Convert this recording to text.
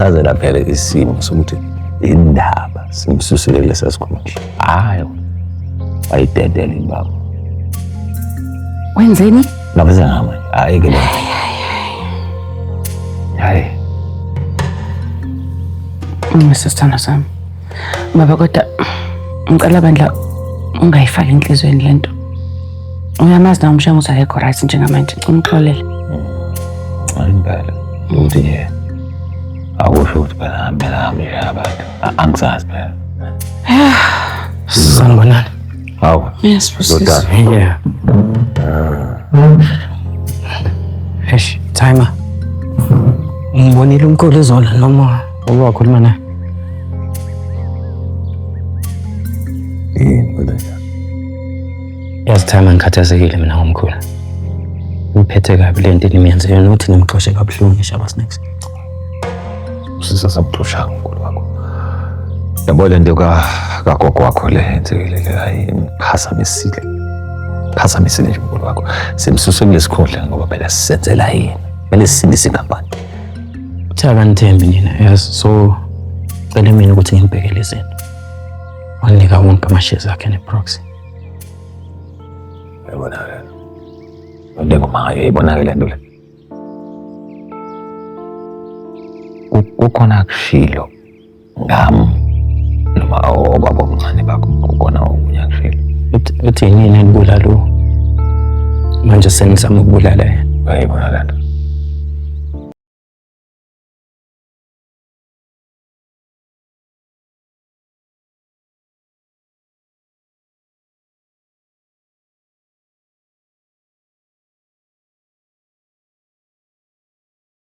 Aze laphela isimo sokuthi indaba simsusele kulesa sikhulu. Hayi. Ayidedele ibaba. Wenzeni? Ngabe ngama. Hayi ke. Hayi. Sisithanda sami. Baba kodwa ngicela bandla ungayifaki enhlizweni lento. Uyamazi na umshanguzo akekho right njengamanje ngicela uxolele. Impela. Uthi yena. Akusho ukuthi phela nami abantu. Angisazi phela. Sanibonani. Hawu. Yes, Dodana. Yeah. Eish, timer. Ngibonile umkhulu izolo noma wakhuluma naye. Yini kodwa? Yazi timer ngikhathazekile mina ngomkhulu. Ngiphethe kabi lento enimiyenze yona uthi nimxoshe kabuhlungu eShaba Snacks. Sisasabuxosha unkulu wakho. Yabo lento kagogo wakho le yenzekile hayi phasamisile. Phasamisile nje unkulu wakho. Simsuse kulesikhundla ngoba phela sisenzela yini. Kumele sisindise inkampani. Uthakanithi nina yazi so cela mina ukuthi ngibhekele izinto. Wanika wonke ama-shares akhe neproxy. Yabona. Ngoma yayibonakala lento le. Kukhona kushilo ngami noma obaba omncane bakho kukhona okunyakushilo. Uthi yini enibulala lo? Manje senizama ukubulala yena. Bayibona lento.